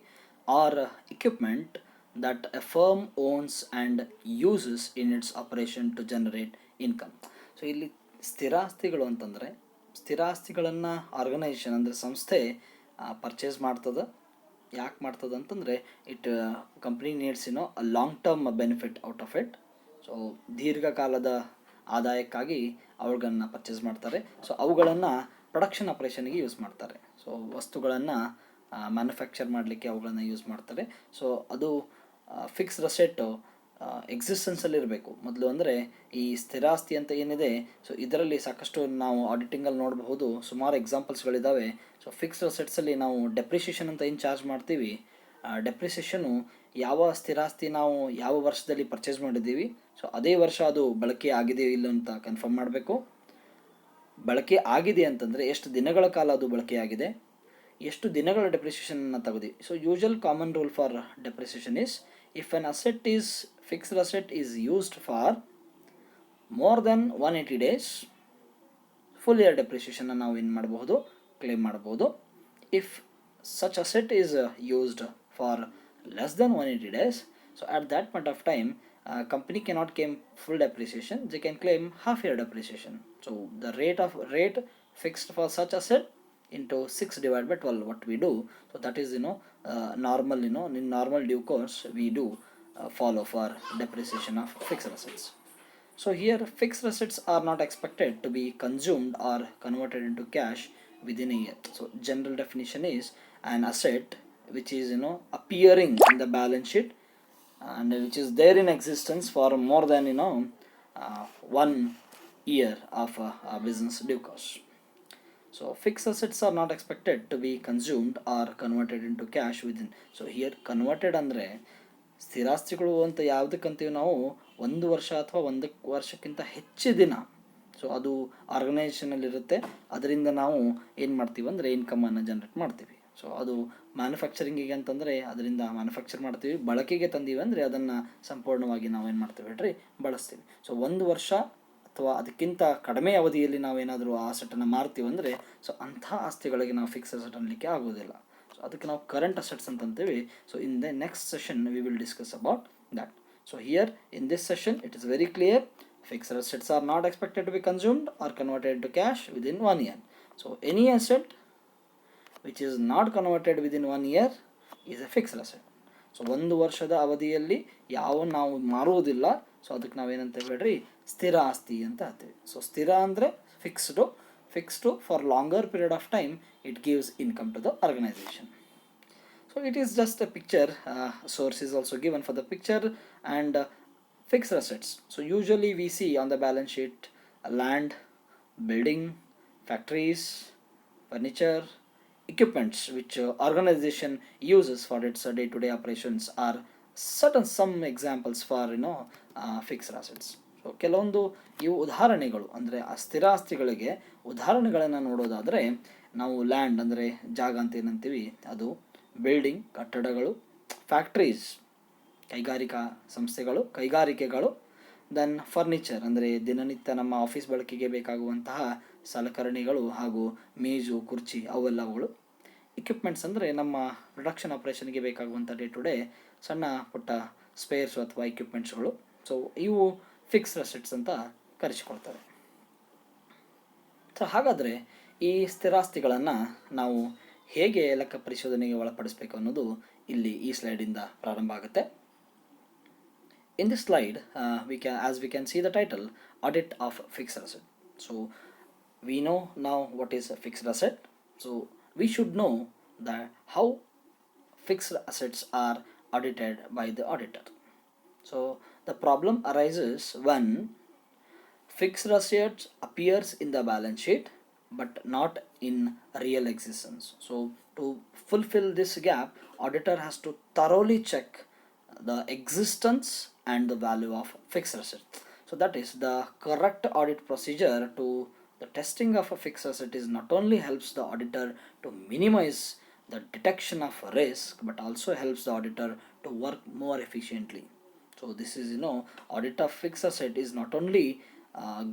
or equipment that a firm owns and uses in its operation to generate income. So ಇಲ್ಲಿ ಸ್ಥಿರಾಸ್ತಿಗಳು ಅಂತಂದರೆ ಸ್ಥಿರಾಸ್ತಿಗಳನ್ನು organisation ಅಂದರೆ ಸಂಸ್ಥೆ purchase ಮಾಡ್ತದೆ. ಯಾಕೆ ಮಾಡ್ತದೆ ಅಂತಂದರೆ it company needs a long term benefit out of it. So ದೀರ್ಘಕಾಲದ ಆದಾಯಕ್ಕಾಗಿ ಅವುಗಳನ್ನು ಪರ್ಚೇಸ್ ಮಾಡ್ತಾರೆ. ಸೊ ಅವುಗಳನ್ನು ಪ್ರೊಡಕ್ಷನ್ ಆಪರೇಷನ್ಗೆ ಯೂಸ್ ಮಾಡ್ತಾರೆ. ಸೊ ವಸ್ತುಗಳನ್ನು ಮ್ಯಾನುಫ್ಯಾಕ್ಚರ್ ಮಾಡಲಿಕ್ಕೆ ಅವುಗಳನ್ನು ಯೂಸ್ ಮಾಡ್ತಾರೆ. ಸೊ ಅದು ಫಿಕ್ಸ್ಡ್ ಅಸೆಟ್ಟು ಎಕ್ಸಿಸ್ಟೆನ್ಸಲ್ಲಿ ಇರಬೇಕು ಮೊದಲು. ಅಂದರೆ ಈ ಸ್ಥಿರಾಸ್ತಿ ಅಂತ ಏನಿದೆ, ಸೊ ಇದರಲ್ಲಿ ಸಾಕಷ್ಟು ನಾವು ಆಡಿಟಿಂಗಲ್ಲಿ ನೋಡಬಹುದು, ಸುಮಾರು ಎಕ್ಸಾಂಪಲ್ಸ್ಗಳಿದ್ದಾವೆ. ಸೊ ಫಿಕ್ಸ್ಡ್ ಅಸೆಟ್ಸಲ್ಲಿ ನಾವು ಡೆಪ್ರಿಷಿಯೇಷನ್ ಅಂತ ಏನು ಚಾರ್ಜ್ ಮಾಡ್ತೀವಿ, ಡೆಪ್ರಿಸಿಯೇಷನು ಯಾವ ಸ್ಥಿರಾಸ್ತಿ ನಾವು ಯಾವ ವರ್ಷದಲ್ಲಿ ಪರ್ಚೇಸ್ ಮಾಡಿದ್ದೀವಿ, ಸೊ ಅದೇ ವರ್ಷ ಅದು ಬಳಕೆ ಆಗಿದೆಯೋ ಇಲ್ಲ ಅಂತ ಕನ್ಫರ್ಮ್ ಮಾಡಬೇಕು. ಬಳಕೆ ಆಗಿದೆ ಅಂತಂದರೆ ಎಷ್ಟು ದಿನಗಳ ಕಾಲ ಅದು ಬಳಕೆ ಆಗಿದೆ, ಎಷ್ಟು ದಿನಗಳ ಡೆಪ್ರಿಸಿಯೇಷನ್ನ ತೆಗೆದು. So usual common rule for depreciation is if an asset is fixed asset is used for more than 180 days, full year depreciation ನಾವು ಏನು ಮಾಡಬಹುದು, ಕ್ಲೇಮ್ ಮಾಡಬಹುದು. If such asset is used for less than 180 days, so at that point of time company cannot claim full depreciation, they can claim half year depreciation. So the rate fixed for such asset into 6 divided by 12, what we do. So that is normal, in normal due course we do follow for depreciation of fixed assets. So here fixed assets are not expected to be consumed or converted into cash within a year. So general definition is an asset which is appearing in the balance sheet and which is there in existence for more than 1 year of business due course. So fixed assets are not expected to be consumed or converted into cash within. So here converted ಅಂದರೆ ಸ್ಥಿರಾಸ್ತಿಗಳು ಅಂತ ಯಾವುದಕ್ಕಂತೀವಿ ನಾವು 1 ವರ್ಷ ಅಥವಾ 1 ವರ್ಷಕ್ಕಿಂತ ಹೆಚ್ಚು ದಿನ, so ಅದು ಆರ್ಗನೈಸೇಷನಲ್ಲಿ ಇರುತ್ತೆ, ಅದರಿಂದ ನಾವು ಏನು ಮಾಡ್ತೀವಿ ಅಂದರೆ ಇನ್ಕಮನ್ನು ಜನರೇಟ್ ಮಾಡ್ತೀವಿ. ಸೊ ಅದು ಮ್ಯಾನುಫ್ಯಾಕ್ಚರಿಂಗಿಗೆ ಅಂತಂದರೆ ಅದರಿಂದ ಮ್ಯಾನುಫ್ಯಾಕ್ಚರ್ ಮಾಡ್ತೀವಿ, ಬಳಕೆಗೆ ತಂದೀವಿ ಅಂದರೆ ಅದನ್ನು ಸಂಪೂರ್ಣವಾಗಿ ನಾವು ಏನು ಮಾಡ್ತೀವಿ ಹೇಳ್ರಿ ಬಳಸ್ತೀವಿ. ಸೊ 1 ವರ್ಷ ಅಥವಾ ಅದಕ್ಕಿಂತ ಕಡಿಮೆ ಅವಧಿಯಲ್ಲಿ ನಾವೇನಾದರೂ ಆ ಅಸೆಟನ್ನು ಮಾರ್ತೀವಿ ಅಂದರೆ ಸೊ ಅಂಥ ಆಸ್ತಿಗಳಿಗೆ ನಾವು ಫಿಕ್ಸ್ ಅಸೆಟ್ ಅನ್ನಲಿಕ್ಕೆ ಆಗೋದಿಲ್ಲ. ಸೊ ಅದಕ್ಕೆ ನಾವು ಕರೆಂಟ್ ಅಸೆಟ್ಸ್ ಅಂತಂತೀವಿ. So in the next session we will discuss about that. So here in this session it is very clear, fixed assets are not expected to be consumed or converted into cash within 1 year. So any asset which is not converted within 1 year is a fixed asset. So 1 ವರ್ಷದ ಅವಧಿಯಲ್ಲಿ ಯಾವ ನಾವು ಮಾರುವುದಿಲ್ಲ, so ಅದಕ್ಕೆ ನಾವೇನಂತ ಹೇಳ್ರಿ ಸ್ಥಿರ ಆಸ್ತಿ ಅಂತ ಹೇಳ್ತೀವಿ. ಸೊ ಸ್ಥಿರ ಅಂದರೆ fixed for longer period of time it gives income to the organisation. So it is just a picture, source is also given for the picture, and fixed assets. So usually we see on the balance sheet land, building, factories, furniture, equipments which organization uses for its day-to-day operations are some examples for fixed assets. So ಕೆಲವೊಂದು ಇವು ಉದಾಹರಣೆಗಳು ಅಂದರೆ ಆ ಸ್ಥಿರಾಸ್ತಿಗಳಿಗೆ ಉದಾಹರಣೆಗಳನ್ನು ನೋಡೋದಾದರೆ ನಾವು land ಅಂದರೆ ಜಾಗ ಅಂತ ಏನಂತೀವಿ ಅದು, ಬಿಲ್ಡಿಂಗ್ ಕಟ್ಟಡಗಳು, ಫ್ಯಾಕ್ಟ್ರೀಸ್ ಕೈಗಾರಿಕಾ ಸಂಸ್ಥೆಗಳು ಕೈಗಾರಿಕೆಗಳು, ದೆನ್ ಫರ್ನಿಚರ್ ಅಂದರೆ ದಿನನಿತ್ಯ ನಮ್ಮ ಆಫೀಸ್ ಬಳಕೆಗೆ ಬೇಕಾಗುವಂತಹ ಸಲಕರಣೆಗಳು ಹಾಗೂ ಮೇಜು ಕುರ್ಚಿ ಅವೆಲ್ಲವುಗಳು. ಇಕ್ವಿಪ್ಮೆಂಟ್ಸ್ ಅಂದರೆ ನಮ್ಮ ಪ್ರೊಡಕ್ಷನ್ ಆಪರೇಷನ್ಗೆ ಬೇಕಾಗುವಂಥ ಡೇ ಟು ಡೇ ಸಣ್ಣ ಪುಟ್ಟ ಸ್ಪೇರ್ಸು ಅಥವಾ ಇಕ್ವಿಪ್ಮೆಂಟ್ಸ್ಗಳು. ಸೊ ಇವು ಫಿಕ್ಸ್ಡ್ ಅಸೆಟ್ಸ್ ಅಂತ ಕರೆಸಿಕೊಳ್ತಾರೆ. ಸೊ ಹಾಗಾದರೆ ಈ ಸ್ಥಿರಾಸ್ತಿಗಳನ್ನು ನಾವು ಹೇಗೆ ಲೆಕ್ಕ ಪರಿಶೋಧನೆಗೆ ಒಳಪಡಿಸಬೇಕು ಅನ್ನೋದು ಇಲ್ಲಿ ಈ ಸ್ಲೈಡಿಂದ ಪ್ರಾರಂಭ ಆಗುತ್ತೆ. In this slide as we can see the title, Audit of Fixed Asset. So we know now what is a fixed asset. So we should know that how fixed assets are audited by the auditor. So the problem arises when fixed assets appears in the balance sheet but not in real existence. So to fulfill this gap, auditor has to thoroughly check the existence and the value of fixed asset. So that is the correct audit procedure to the testing of a fixed asset is not only helps the auditor to minimize the detection of risk but also helps the auditor to work more efficiently. So this is audit of fixed asset is not only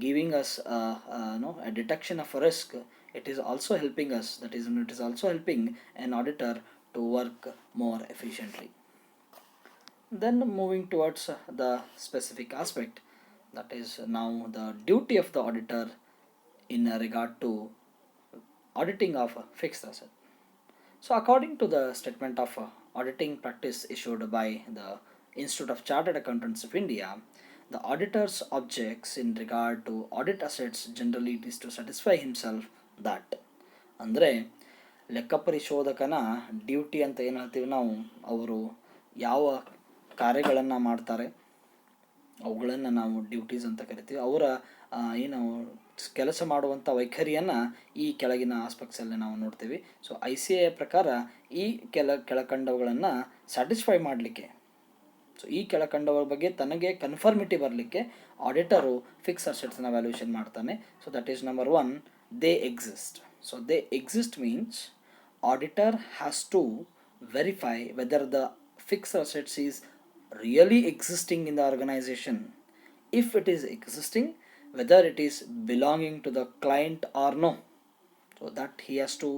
giving us a detection of a risk, it is also helping us, that is it is also helping an auditor to work more efficiently. Then moving towards the specific aspect, that is now the duty of the auditor in regard to auditing of a fixed asset. So according to the statement of auditing practice issued by the Institute of Chartered Accountants of India, the auditor's objects in regard to audit assets generally is to satisfy himself that, ಅಂದರೆ ಲೆಕ್ಕ ಪರಿಶೋಧಕನ duty ಅಂತ ಏನು ಹೇಳ್ತೀವಿ ನಾವು, ಅವರು ಯಾವ ಕಾರ್ಯಗಳನ್ನು ಮಾಡ್ತಾರೆ ಅವುಗಳನ್ನು ನಾವು ಡ್ಯೂಟೀಸ್ ಅಂತ ಕರಿತೀವಿ. ಅವರ ಏನು ಕೆಲಸ ಮಾಡುವಂಥ ವೈಖರಿಯನ್ನು ಈ ಕೆಳಗಿನ ಆಸ್ಪೆಕ್ಟ್ಸಲ್ಲಿ ನಾವು ನೋಡ್ತೀವಿ. ಸೊ ICAI ಪ್ರಕಾರ ಈ ಕೆಳಕಂಡವುಗಳನ್ನು ಸ್ಯಾಟಿಸ್ಫೈ ಮಾಡಲಿಕ್ಕೆ, ಸೊ ಈ ಕೆಳಕಂಡವರ ಬಗ್ಗೆ ತನಗೆ ಕನ್ಫರ್ಮಿಟಿ ಬರಲಿಕ್ಕೆ ಆಡಿಟರು ಫಿಕ್ಸ್ ಅಸೆಟ್ಸ್ನ ವ್ಯಾಲ್ಯೂಯೇಷನ್ ಮಾಡ್ತಾನೆ. So that is number 1, they exist. So they exist means auditor has to verify whether the fixed assets is really existing in the organization. If it is existing, whether it is belonging to the client or no. So that he has to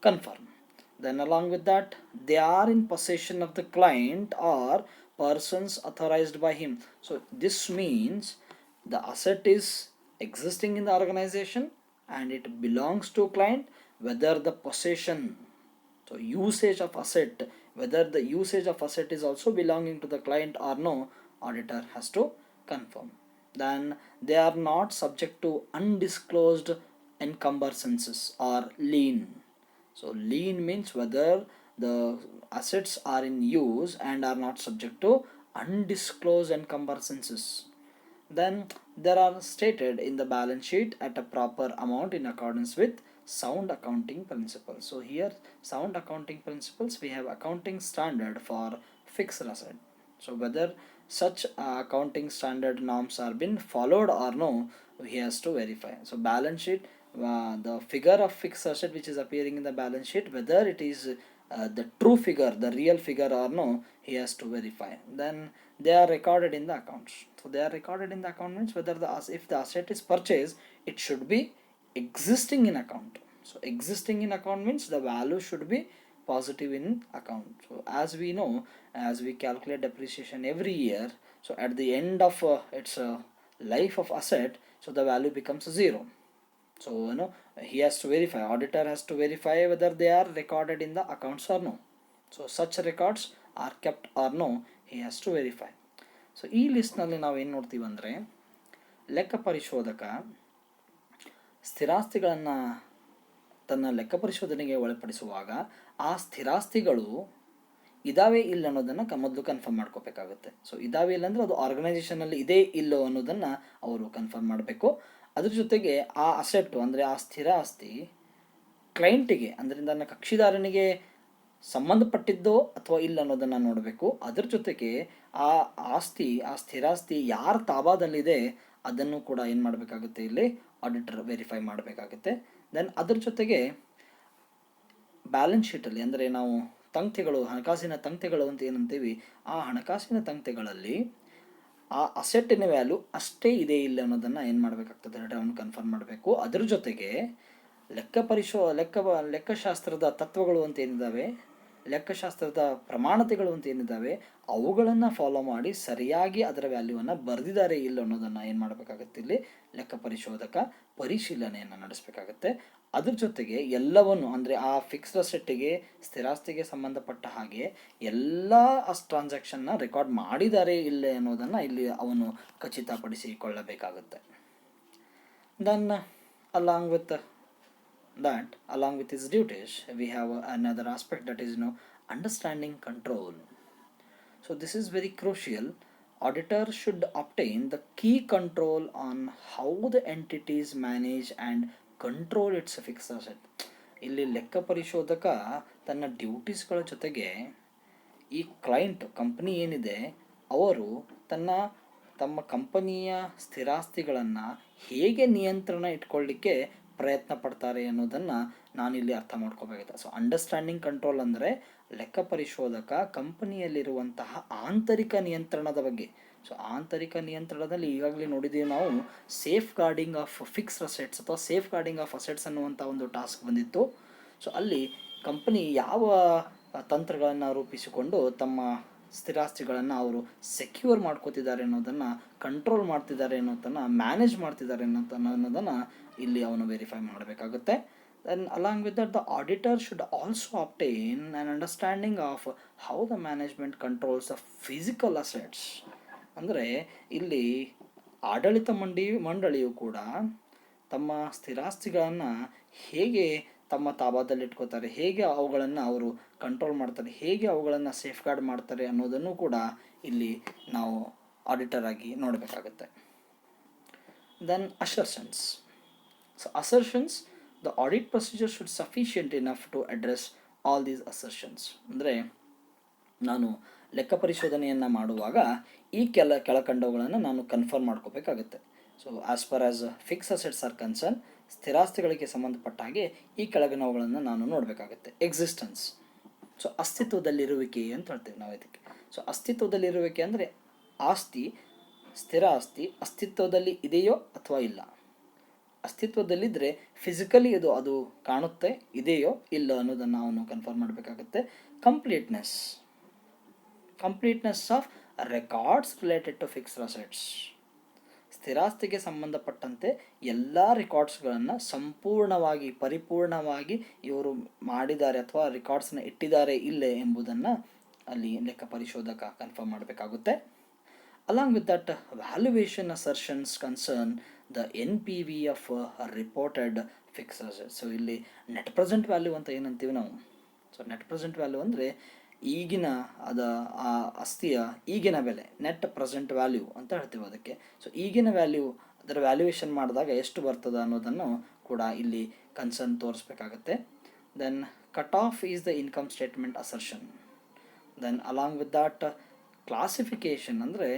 confirm. Then along with that, they are in possession of the client or persons authorized by him. So this means the asset is existing in the organization and it belongs to client, whether the possession, so usage of asset, whether the usage of asset is also belonging to the client or no, auditor has to confirm. Then they are not subject to undisclosed encumbrances or lien. So lien means whether the assets are in use and are not subject to undisclosed encumbrances. Then there are stated in the balance sheet at a proper amount in accordance with sound accounting principles. So here sound accounting principles, we have accounting standard for fixed asset. So whether such accounting standard norms are been followed or no, he has to verify. So balance sheet, the figure of fixed asset which is appearing in the balance sheet, whether it is the true figure, the real figure or no, he has to verify. Then they are recorded in the accounts. So they are recorded in the account means whether if the asset is purchased, it should be existing in account. So existing in account means the value should be positive in account. So as we know, as we calculate depreciation every year, so at the end of its life of asset, so the value becomes 0. So he has to verify, auditor has to verify whether they are recorded in the accounts or no. So such records are kept or no, he has to verify. So ಈ ಲಿಸ್ಟ್ನಲ್ಲಿ ನಾವೇನು ನೋಡ್ತೀವಿ ಅಂದರೆ, ಲೆಕ್ಕ ಪರಿಶೋಧಕ ಸ್ಥಿರಾಸ್ತಿಗಳನ್ನು ತನ್ನ ಲೆಕ್ಕ ಪರಿಶೋಧನೆಗೆ ಒಳಪಡಿಸುವಾಗ ಆ ಸ್ಥಿರಾಸ್ತಿಗಳು ಇದಾವೆ ಇಲ್ಲ ಅನ್ನೋದನ್ನು ಮೊದಲು ಕನ್ಫರ್ಮ್ ಮಾಡ್ಕೋಬೇಕಾಗುತ್ತೆ. ಸೊ ಇದಾವೆ ಇಲ್ಲ ಅಂದರೆ ಅದು ಆರ್ಗನೈಸೇಷನಲ್ಲಿ ಇದೆ ಇಲ್ಲೋ ಅನ್ನೋದನ್ನು ಅವರು ಕನ್ಫರ್ಮ್ ಮಾಡಬೇಕು. ಅದ್ರ ಜೊತೆಗೆ ಆ ಅಸೆಟ್ಟು ಅಂದರೆ ಆ ಸ್ಥಿರ ಆಸ್ತಿ ಕ್ಲೈಂಟಿಗೆ ಅಂದರೆ ನನ್ನ ಕಕ್ಷಿದಾರನಿಗೆ ಸಂಬಂಧಪಟ್ಟಿದ್ದೋ ಅಥವಾ ಇಲ್ಲ ಅನ್ನೋದನ್ನು ನೋಡಬೇಕು. ಅದ್ರ ಜೊತೆಗೆ ಆ ಆಸ್ತಿ, ಆ ಸ್ಥಿರಾಸ್ತಿ ಯಾರ ತಾಬಾದಲ್ಲಿದೆ ಅದನ್ನು ಕೂಡ ಏನು ಮಾಡಬೇಕಾಗುತ್ತೆ, ಇಲ್ಲಿ ಆಡಿಟರ್ ವೆರಿಫೈ ಮಾಡಬೇಕಾಗುತ್ತೆ. ದೆನ್ ಅದ್ರ ಜೊತೆಗೆ ಬ್ಯಾಲೆನ್ಸ್ ಶೀಟಲ್ಲಿ ಅಂದರೆ ನಾವು ತಂಕ್ತೆಗಳು, ಹಣಕಾಸಿನ ತಂಕ್ತೆಗಳು ಅಂತ ಏನಂತೀವಿ, ಆ ಹಣಕಾಸಿನ ತಂಕ್ತೆಗಳಲ್ಲಿ ಆ ಅಸೆಟ್ಟಿನ ವ್ಯಾಲ್ಯೂ ಅಷ್ಟೇ ಇದೆ ಇಲ್ಲ ಅನ್ನೋದನ್ನು ಏನು ಮಾಡಬೇಕಾಗ್ತದೆ, ಅವನು ಕನ್ಫರ್ಮ್ ಮಾಡಬೇಕು. ಅದ್ರ ಜೊತೆಗೆ ಲೆಕ್ಕಶಾಸ್ತ್ರದ ತತ್ವಗಳು ಅಂತ ಏನಿದ್ದಾವೆ, ಲೆಕ್ಕಶಾಸ್ತ್ರದ ಪ್ರಮಾಣತೆಗಳು ಅಂತ ಏನಿದ್ದಾವೆ, ಅವುಗಳನ್ನು ಫಾಲೋ ಮಾಡಿ ಸರಿಯಾಗಿ ಅದರ ವ್ಯಾಲ್ಯೂವನ್ನು ಬರೆದಿದ್ದಾರೆ ಇಲ್ಲ ಅನ್ನೋದನ್ನು ಏನು ಮಾಡಬೇಕಾಗುತ್ತೆ, ಇಲ್ಲಿ ಲೆಕ್ಕ ಪರಿಶೋಧಕ ಪರಿಶೀಲನೆಯನ್ನು ನಡೆಸಬೇಕಾಗುತ್ತೆ. ಅದ್ರ ಜೊತೆಗೆ ಎಲ್ಲವನ್ನು ಅಂದರೆ ಆ ಫಿಕ್ಸ್ಡ್ ಅಸೆಟ್ಟಿಗೆ, ಸ್ಥಿರಾಸ್ತಿಗೆ ಸಂಬಂಧಪಟ್ಟ ಹಾಗೆ ಎಲ್ಲ ಟ್ರಾನ್ಸಾಕ್ಷನ್ನ ರೆಕಾರ್ಡ್ ಮಾಡಿದ್ದಾರೆ ಇಲ್ಲ ಅನ್ನೋದನ್ನು ಇಲ್ಲಿ ಅವನು ಖಚಿತಪಡಿಸಿಕೊಳ್ಳಬೇಕಾಗುತ್ತೆ. Then along with his duties, we have another aspect, that is understanding control. So this is very crucial. Auditor should obtain the key control on how the entities manage and control its fixed asset. ಇಲ್ಲಿ ಲೆಕ್ಕ ಪರಿಶೋಧಕ ತನ್ನ ಡ್ಯೂಟೀಸ್ಗಳ ಜೊತೆಗೆ ಈ client company ಏನಿದೆ ಅವರು ತಮ್ಮ ಕಂಪನಿಯ ಸ್ಥಿರಾಸ್ತಿಗಳನ್ನು ಹೇಗೆ ನಿಯಂತ್ರಣ ಇಟ್ಕೊಳ್ಳಿಕ್ಕೆ ಪ್ರಯತ್ನ ಪಡ್ತಾರೆ ಅನ್ನೋದನ್ನು ನಾನಿಲ್ಲಿ ಅರ್ಥ ಮಾಡ್ಕೋಬೇಕಾಗುತ್ತೆ. ಸೊ ಅಂಡರ್ಸ್ಟ್ಯಾಂಡಿಂಗ್ ಕಂಟ್ರೋಲ್ ಅಂದರೆ ಲೆಕ್ಕ ಪರಿಶೋಧಕ ಕಂಪನಿಯಲ್ಲಿರುವಂತಹ ಆಂತರಿಕ ನಿಯಂತ್ರಣದ ಬಗ್ಗೆ. ಸೊ ಆಂತರಿಕ ನಿಯಂತ್ರಣದಲ್ಲಿ ಈಗಾಗಲೇ ನೋಡಿದ್ದೀವಿ ನಾವು, safe guarding of fixed assets ಅಥವಾ ಸೇಫ್ ಗಾರ್ಡಿಂಗ್ ಆಫ್ ಅಸೆಟ್ಸ್ ಅನ್ನುವಂಥ ಒಂದು ಟಾಸ್ಕ್ ಬಂದಿತ್ತು. ಸೊ ಅಲ್ಲಿ ಕಂಪನಿ ಯಾವ ತಂತ್ರಗಳನ್ನು ರೂಪಿಸಿಕೊಂಡು ತಮ್ಮ ಸ್ಥಿರಾಸ್ತಿಗಳನ್ನು ಅವರು ಸೆಕ್ಯೂರ್ ಮಾಡ್ಕೋತಿದ್ದಾರೆ ಅನ್ನೋದನ್ನು, ಕಂಟ್ರೋಲ್ ಮಾಡ್ತಿದ್ದಾರೆ ಅನ್ನೋದನ್ನು, ಮ್ಯಾನೇಜ್ ಮಾಡ್ತಿದ್ದಾರೆ ಅನ್ನೋದನ್ನು ಇಲ್ಲಿ ಅವನು ವೆರಿಫೈ ಮಾಡಬೇಕಾಗುತ್ತೆ. Then along with that, the auditor should also obtain an understanding of how the management controls the physical assets. ಅಂದರೆ ಇಲ್ಲಿ ಆಡಳಿತ ಮಂಡಳಿಯು ಕೂಡ ತಮ್ಮ ಸ್ಥಿರಾಸ್ತಿಗಳನ್ನು ಹೇಗೆ ತಮ್ಮ ತಾಬಾದಲ್ಲಿ ಇಟ್ಕೋತಾರೆ, ಹೇಗೆ ಅವುಗಳನ್ನು ಅವರು ಕಂಟ್ರೋಲ್ ಮಾಡ್ತಾರೆ, ಹೇಗೆ ಅವುಗಳನ್ನು ಸೇಫ್ ಗಾರ್ಡ್ ಮಾಡ್ತಾರೆ ಅನ್ನೋದನ್ನು ಕೂಡ ಇಲ್ಲಿ ನಾವು ಆಡಿಟರ್ ಆಗಿ ನೋಡಬೇಕಾಗುತ್ತೆ. Then assertions. So assertions, the audit procedure should sufficient enough to address all these assertions. ಅಂದರೆ ನಾನು ಲೆಕ್ಕ ಪರಿಶೋಧನೆಯನ್ನು ಮಾಡುವಾಗ ಈ ಕೆಳಕಂಡವುಗಳನ್ನು ನಾನು ಕನ್ಫರ್ಮ್ ಮಾಡ್ಕೋಬೇಕಾಗುತ್ತೆ. So as per as fixed assets are concern, ಸ್ಥಿರಾಸ್ತಿಗಳಿಗೆ ಸಂಬಂಧಪಟ್ಟ ಹಾಗೆ ಈ ಕೆಳಗಿನವುಗಳನ್ನು ನಾನು ನೋಡಬೇಕಾಗುತ್ತೆ. ಎಕ್ಸಿಸ್ಟೆನ್ಸ್, ಸೊ ಅಸ್ತಿತ್ವದಲ್ಲಿರುವಿಕೆ ಅಂತ ಹೇಳ್ತೇವೆ ನಾವು ಇದಕ್ಕೆ. ಸೊ ಅಸ್ತಿತ್ವದಲ್ಲಿರುವಿಕೆ ಅಂದರೆ ಆಸ್ತಿ, ಸ್ಥಿರ ಆಸ್ತಿ ಅಸ್ತಿತ್ವದಲ್ಲಿ ಇದೆಯೋ ಅಥವಾ ಇಲ್ಲ. ಅಸ್ತಿತ್ವದಲ್ಲಿದ್ದರೆ ಫಿಸಿಕಲಿ ಅದು ಕಾಣುತ್ತೆ, ಇದೆಯೋ ಇಲ್ಲ ಅನ್ನೋದನ್ನು ಅವನು ಕನ್ಫರ್ಮ್ ಮಾಡಬೇಕಾಗುತ್ತೆ. Completeness of records related to fixed assets. ಸ್ಥಿರಾಸ್ತಿಗೆ ಸಂಬಂಧಪಟ್ಟಂತೆ ಎಲ್ಲ ರೆಕಾರ್ಡ್ಸ್ಗಳನ್ನು ಸಂಪೂರ್ಣವಾಗಿ ಪರಿಪೂರ್ಣವಾಗಿ ಇವರು ಮಾಡಿದ್ದಾರೆ ಅಥವಾ ರೆಕಾರ್ಡ್ಸ್ನ ಇಟ್ಟಿದ್ದಾರೆ ಇಲ್ಲೇ ಎಂಬುದನ್ನು ಅಲ್ಲಿ ಲೆಕ್ಕ ಪರಿಶೋಧಕ ಕನ್ಫರ್ಮ್ ಮಾಡಬೇಕಾಗುತ್ತೆ. Along with that, valuation assertions concern the NPV of reported fixed assets. So ಇಲ್ಲಿ ನೆಟ್ ಪ್ರೆಸೆಂಟ್ ವ್ಯಾಲ್ಯೂ ಅಂತ ಏನಂತೀವಿ ನಾವು. ಸೊ ನೆಟ್ ಪ್ರೆಸೆಂಟ್ ವ್ಯಾಲ್ಯೂ ಅಂದರೆ ಈಗಿನ ಆ ಆಸ್ತಿಯ ಈಗಿನ ಬೆಲೆ, ನೆಟ್ ಪ್ರೆಸೆಂಟ್ ವ್ಯಾಲ್ಯೂ ಅಂತ ಹೇಳ್ತೀವಿ ಅದಕ್ಕೆ. ಸೊ ಈಗಿನ ವ್ಯಾಲ್ಯೂ, ಅದರ ವ್ಯಾಲ್ಯೂಯೇಷನ್ ಮಾಡಿದಾಗ ಎಷ್ಟು ಬರ್ತದೆ ಅನ್ನೋದನ್ನು ಕೂಡ ಇಲ್ಲಿ ಕನ್ಸರ್ನ್ ತೋರಿಸ್ಬೇಕಾಗತ್ತೆ. Then cut off is the income statement assertion. Then along with that, classification ಅಂದರೆ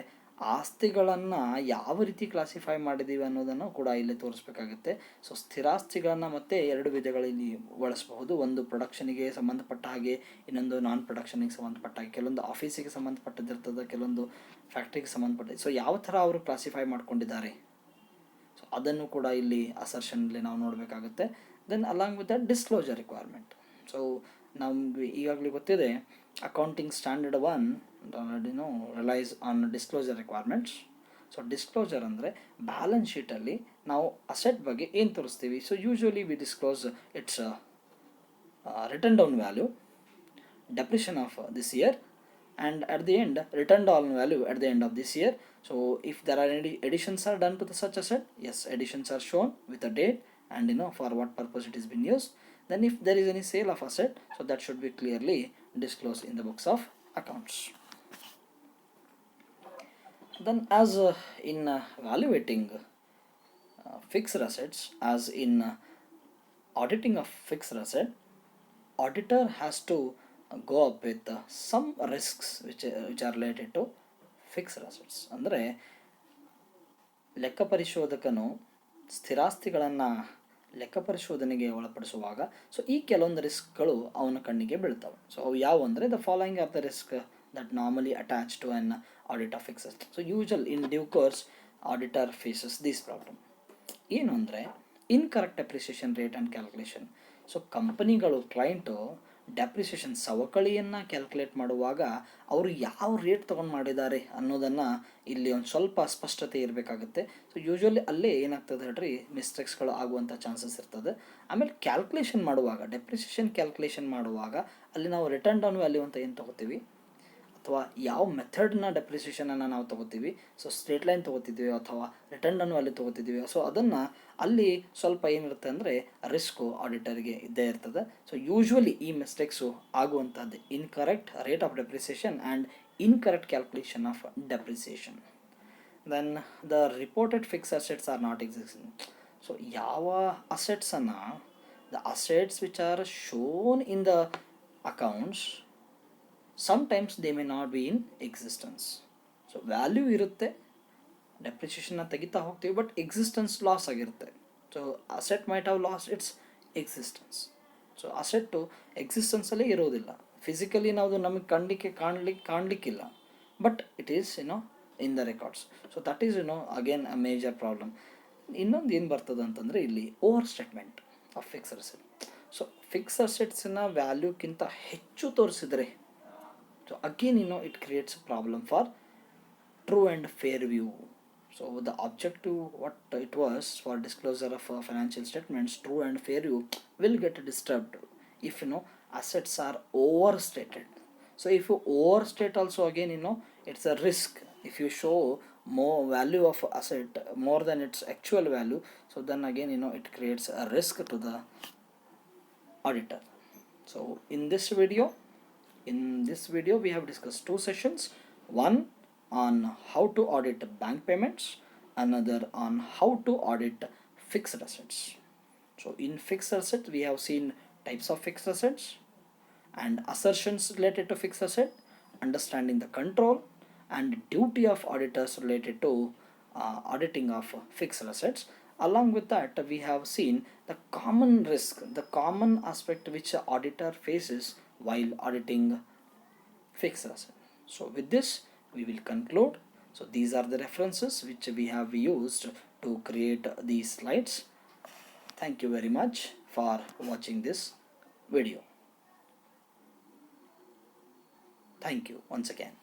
ಆಸ್ತಿಗಳನ್ನು ಯಾವ ರೀತಿ ಕ್ಲಾಸಿಫೈ ಮಾಡಿದ್ದೀವಿ ಅನ್ನೋದನ್ನು ಕೂಡ ಇಲ್ಲಿ ತೋರಿಸ್ಬೇಕಾಗುತ್ತೆ. ಸೊ ಸ್ಥಿರಾಸ್ತಿಗಳನ್ನು ಮತ್ತೆ ಎರಡು ವಿಧಗಳಲ್ಲಿ ಬಳಸಬಹುದು. ಒಂದು ಪ್ರೊಡಕ್ಷನಿಗೆ ಸಂಬಂಧಪಟ್ಟ ಹಾಗೆ, ಇನ್ನೊಂದು ನಾನ್ ಪ್ರೊಡಕ್ಷನಿಗೆ ಸಂಬಂಧಪಟ್ಟ ಹಾಗೆ. ಕೆಲವೊಂದು ಆಫೀಸಿಗೆ ಸಂಬಂಧಪಟ್ಟದಿರ್ತದೆ, ಕೆಲವೊಂದು ಫ್ಯಾಕ್ಟ್ರಿಗೆ ಸಂಬಂಧಪಟ್ಟಿದೆ. ಸೊ ಯಾವ ಥರ ಅವರು ಕ್ಲಾಸಿಫೈ ಮಾಡ್ಕೊಂಡಿದ್ದಾರೆ, ಸೊ ಅದನ್ನು ಕೂಡ ಇಲ್ಲಿ ಅಸರ್ಷನಲ್ಲಿ ನಾವು ನೋಡಬೇಕಾಗುತ್ತೆ. Then along with that, disclosure requirement. So ನಮ್ಗೆ ಈಗಾಗಲೇ ಗೊತ್ತಿದೆ, ಅಕೌಂಟಿಂಗ್ ಸ್ಟ್ಯಾಂಡರ್ಡ್ 1 ಆಲ್ರೆಡಿನೂ relies on disclosure requirements. So disclosure ಅಂದರೆ ಬ್ಯಾಲೆನ್ಸ್ ಶೀಟಲ್ಲಿ ನಾವು ಅಸೆಟ್ ಬಗ್ಗೆ ಏನು ತೋರಿಸ್ತೀವಿ. So usually we disclose its written down value, depreciation of this year, and at the end return down value at the end of this year. So if there are any additions are done to the such asset, yes, additions are shown with a date and for what purpose it is been used. Then if there is any sale of asset, so that should be clearly disclosed in the books of accounts. Then as in evaluating fixed assets, as in auditing of fixed asset, auditor has to go up with some risks which are related to fixed assets. ಅಂದರೆ ಲೆಕ್ಕ ಪರಿಶೋಧಕನು ಸ್ಥಿರಾಸ್ತಿಗಳನ್ನು ಲೆಕ್ಕ ಪರಿಶೋಧನೆಗೆ ಒಳಪಡಿಸುವಾಗ so ಈ ಕೆಲವೊಂದು ರಿಸ್ಕ್ಗಳು ಅವನ ಕಣ್ಣಿಗೆ ಬೀಳ್ತವೆ. So ಅವು ಯಾವ ಅಂದರೆ, the following of the risk that normally attach to an audit of fixed assets. So usual in due course auditor faces this problem. ಏನು ಅಂದರೆ, incorrect depreciation rate and calculation. So ಕಂಪನಿಗಳು, ಕ್ಲೈಂಟು ಡೆಪ್ರಿಸಿಯೇಷನ್ ಸವಕಳಿಯನ್ನು calculate ಮಾಡುವಾಗ ಅವರು ಯಾವ rate ತೊಗೊಂಡು ಮಾಡಿದ್ದಾರೆ ಅನ್ನೋದನ್ನು ಇಲ್ಲಿ ಒಂದು ಸ್ವಲ್ಪ ಸ್ಪಷ್ಟತೆ ಇರಬೇಕಾಗುತ್ತೆ. ಸೊ ಯೂಶ್ವಲಿ ಅಲ್ಲೇ ಏನಾಗ್ತದೆ ಹೇಳ್ರಿ, ಮಿಸ್ಟೇಕ್ಸ್ಗಳು ಆಗುವಂಥ ಚಾನ್ಸಸ್ ಇರ್ತದೆ. ಆಮೇಲೆ ಕ್ಯಾಲ್ಕುಲೇಷನ್ ಮಾಡುವಾಗ, ಡೆಪ್ರಿಸಿಯೇಷನ್ ಕ್ಯಾಲ್ಕುಲೇಷನ್ ಮಾಡುವಾಗ ಅಲ್ಲಿ ನಾವು ರಿಟರ್ನ್ ಡೌನ್ ವ್ಯಾಲ್ಯೂ ಅಂತ ಏನು ತೊಗೋತೀವಿ, ಅಥವಾ ಯಾವ ಮೆಥಡ್ನ ಡೆಪ್ರಿಸಿಯೇಷನನ್ನು ನಾವು ತೊಗೋತೀವಿ, ಸೊ ಸ್ಟ್ರೇಟ್ ಲೈನ್ ತೊಗೋತಿದ್ದೀವಿ ಅಥವಾ ರಿಟರ್ನ್ ಡೌನ್ ವ್ಯಾಲ್ಯೂ ತೊಗೋತಿದ್ದೀವಿ. ಸೊ ಅದನ್ನು ಅಲ್ಲಿ ಸ್ವಲ್ಪ ಏನಿರುತ್ತೆ ಅಂದರೆ ರಿಸ್ಕು ಆಡಿಟರ್ಗೆ ಇದ್ದೇ ಇರ್ತದೆ. ಸೊ ಯೂಶ್ವಲಿ ಈ ಮಿಸ್ಟೇಕ್ಸು ಆಗುವಂಥದ್ದು incorrect rate of depreciation and incorrect calculation of depreciation. Then the reported fixed assets are not existing. So ಯಾವ ಅಸೆಟ್ಸನ್ನು, the assets which are shown in the accounts, sometimes they may not be in existence. So value ಇರುತ್ತೆ, ಡೆಪ್ರಿಸಿಯೇಷನ್ನ ತೆಗಿತಾ ಹೋಗ್ತೀವಿ, but existence loss ಆಗಿರುತ್ತೆ. So asset mite have loss its existence. So asset ಎಕ್ಸಿಸ್ಟೆನ್ಸಲ್ಲೇ ಇರೋದಿಲ್ಲ, physically ನಾವು ನಮಗೆ ಕಾಣಲಿಕ್ಕಿಲ್ಲ, but it is in the records. So that is again a major problem. ಇನ್ನೊಂದು ಏನು ಬರ್ತದೆ ಅಂತಂದರೆ, ಇಲ್ಲಿ over statement of fixed asset. So fixed ಅಸೆಟ್ಸಿನ ವ್ಯಾಲ್ಯೂಕ್ಕಿಂತ ಹೆಚ್ಚು ತೋರಿಸಿದರೆ, so again it creates a problem for true and fair view. So the objective what it was for disclosure of financial statements, true and fair view will get disturbed if assets are overstated. So if you overstate also, again it's a risk. If you show more value of asset more than its actual value, so then again it creates a risk to the auditor. So in this video we have discussed two sessions, one on how to audit bank payments, another on how to audit fixed assets. So in fixed assets we have seen types of fixed assets and assertions related to fixed asset, understanding the control and duty of auditors related to auditing of fixed assets. Along with that, we have seen the common risk, the common aspect which the auditor faces while auditing fixed asset. So with this we will conclude. So these are the references which we have used to create these slides. Thank you very much for watching this video. Thank you once again.